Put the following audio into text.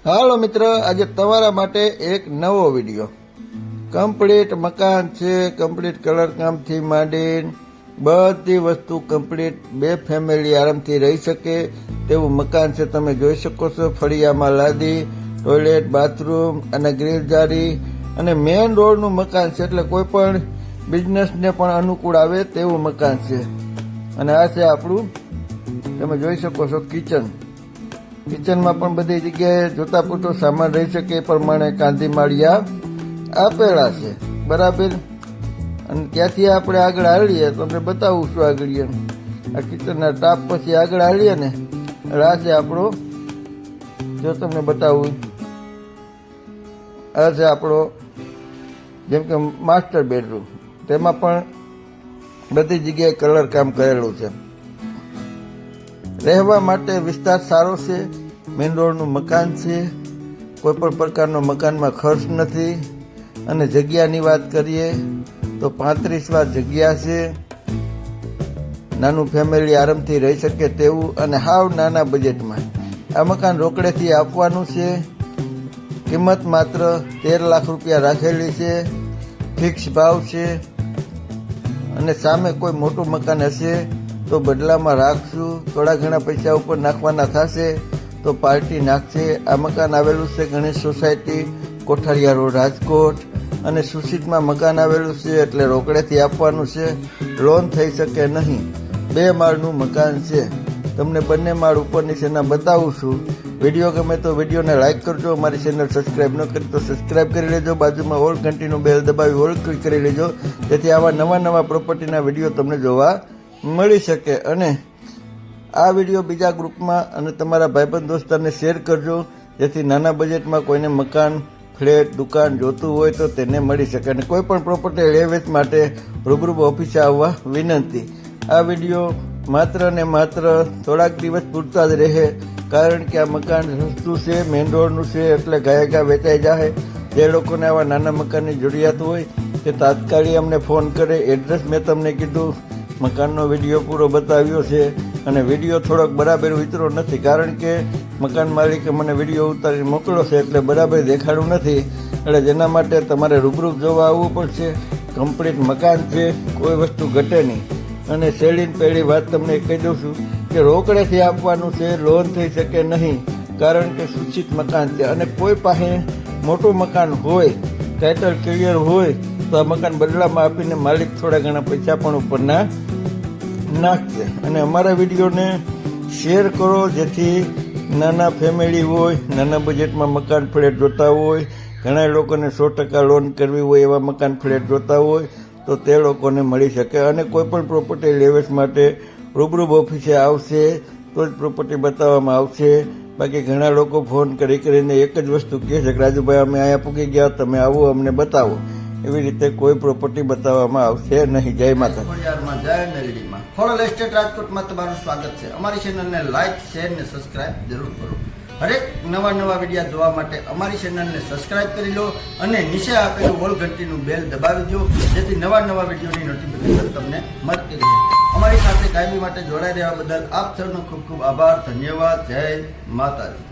હાલો મિત્ર, આજે તમારા માટે એક નવો વિડીયો. કમ્પ્લીટ મકાન છે, કમ્પ્લીટ કલર કામથી માંડીને બધી વસ્તુ કમ્પ્લીટ, 2 ફેમિલી આરામથી રહી શકે તેવું મકાન છે. તમે જોઈ શકો છો, ફળિયામાં લાદી, ટોયલેટ, બાથરૂમ અને ગ્રીલ જારી અને મેઇન રોડનું મકાન છે, એટલે કોઈ પણ બિઝનેસને પણ અનુકૂળ આવે તેવું મકાન છે. અને આ છે આપણું, તમે જોઈ શકો છો, કિચન. કિચનમાં પણ બધી જગ્યાએ જોતા પૂરતો સામાન રહી શકે એ પ્રમાણે કાંધી માળિયા આપેલા છે, બરાબર. અને ત્યાંથી આપણે આગળ હાલીએ, તમને બતાવું છું આગળ. આ કિચનના ટાપ પછી આગળ હાલીએ ને, આ છે આપણો, જો તમને બતાવું, આ છે આપણો જેમ કે માસ્ટર બેડરૂમ. તેમાં પણ બધી જગ્યાએ કલર કામ કરેલું છે. રહેવા માટે વિસ્તાર સારો છે, મેઇન રોડનું મકાન છે, કોઈ પણ પ્રકારનો મકાનમાં ખર્ચ નથી. અને જગ્યાની વાત કરીએ તો 35 વાર જગ્યા છે, નાનું ફેમિલી આરામથી રહી શકે તેવું અને હાવ નાના બજેટમાં આ મકાન રોકડેથી આપવાનું છે. કિંમત માત્ર 13 લાખ રૂપિયા રાખેલી છે, ફિક્સ ભાવ છે. અને સામે કોઈ મોટું મકાન હશે તો બદલામાં રાખશું, થોડા ઘણા પૈસા ઉપર નાખવાના થશે તો પાર્ટી નાખશે. આ મકાન આવેલું છે ગણેશ સોસાયટી, કોઠારિયા રોડ, રાજકોટ. અને સુશીતમાં મકાન આવેલું છે, એટલે રોકડેથી આપવાનું છે, લોન થઈ શકે નહીં. 2 માળનું મકાન છે. તમને બંને માળ ઉપર નીચેના બતાવું છું. વિડીયો ગમે તો વિડીયોને લાઇક કરજો, અમારી ચેનલ સબસ્ક્રાઈબ ન કરી તો સબસ્ક્રાઈબ કરી લેજો, બાજુમાં ઓલ ઘંટીનું બેલ દબાવી ઓલ ક્લિક કરી લેજો, જેથી આવા નવા પ્રોપર્ટીના વિડીયો તમને જોવા મળી શકે. અને આ વિડીયો બીજા ગ્રુપમાં અને તમારા ભાઈબંધ દોસ્તારને શેર કરજો, જેથી નાના બજેટમાં કોઈને મકાન, ફ્લેટ, દુકાન જોતું હોય તો તેને મળી શકે. અને કોઈ પણ પ્રોપર્ટી લે વેચ માટે રૂબરૂ ઓફિસે આવવા વિનંતી. આ વિડીયો માત્ર ને માત્ર થોડાક દિવસ પૂરતા જ રહે, કારણ કે આ મકાન સસ્તું છે, મેઇન રોડનું છે, એટલે ગાયગા વેચાઈ જાય. જે લોકોને આવા નાના મકાનની જરૂરિયાત હોય તે તાત્કાલિક અમને ફોન કરે. એડ્રેસ મેં તમને કીધું, મકાનનો વિડીયો પૂરો બતાવ્યો છે. અને વિડીયો થોડોક બરાબર વિતરો નથી, કારણ કે મકાન માલિકે મને વિડીયો ઉતારી મોકલ્યો છે, એટલે બરાબર દેખાડું નથી. એટલે જેના માટે તમારે રૂબરૂ જોવા આવવું પડશે. કમ્પ્લીટ મકાન છે, કોઈ વસ્તુ ઘટે નહીં. અને શેલીન પહેલી વાત તમને કહી દઉં છું કે રોકડેથી આપવાનું છે, લોન થઈ શકે નહીં, કારણ કે સૂચિત મકાન છે. અને કોઈ પાસે મોટું મકાન હોય, ટાઇટલ ક્લિયર હોય, તો આ મકાન બદલામાં આપીને માલિક થોડા ઘણા પૈસા પણ ઉપરના નાખશે. અને અમારા વિડીયોને શેર કરો, જેથી નાના ફેમિલી હોય, નાના બજેટમાં મકાન ફ્લેટ જોતા હોય, ઘણા લોકોને 100% લોન કરવી હોય, એવા મકાન ફ્લેટ જોતા હોય તો તે લોકોને મળી શકે. અને કોઈ પણ પ્રોપર્ટી લેવેચ માટે રૂબરૂ ઓફિસે આવશે તો જ પ્રોપર્ટી બતાવવામાં આવશે. બાકી ઘણા લોકો ફોન કરીને એક જ વસ્તુ કહે છે કે રાજુભાઈ અમે અહીંયા પૂકી ગયા, તમે આવો અમને બતાવો. એવી રીતે કોઈ પ્રોપર્ટી બતાવવામાં આવશે નહીં. જય માતા. જય મેલડીમાં ખોડલ એસ્ટેટ રાજકોટમાં તમારું સ્વાગત છે. અમારી ચેનલને લાઇક, શેર ને સબસ્ક્રાઇબ જરૂર કરો. હરેક નવા વિડીયો જોવા માટે અમારી ચેનલને સબસ્ક્રાઇબ કરી લો અને નીચે આપેલું ઓલ ઘંટીનું બેલ દબાવી દો, જેથી નવા વિડીયોની નોટિફિકેશન તમને મળતી રહે. અમારી સાથે કાયમી માટે જોડાઈ રહેવા બદલ આપ સૌનો ખૂબ ખૂબ આભાર, ધન્યવાદ. જય માતાજી.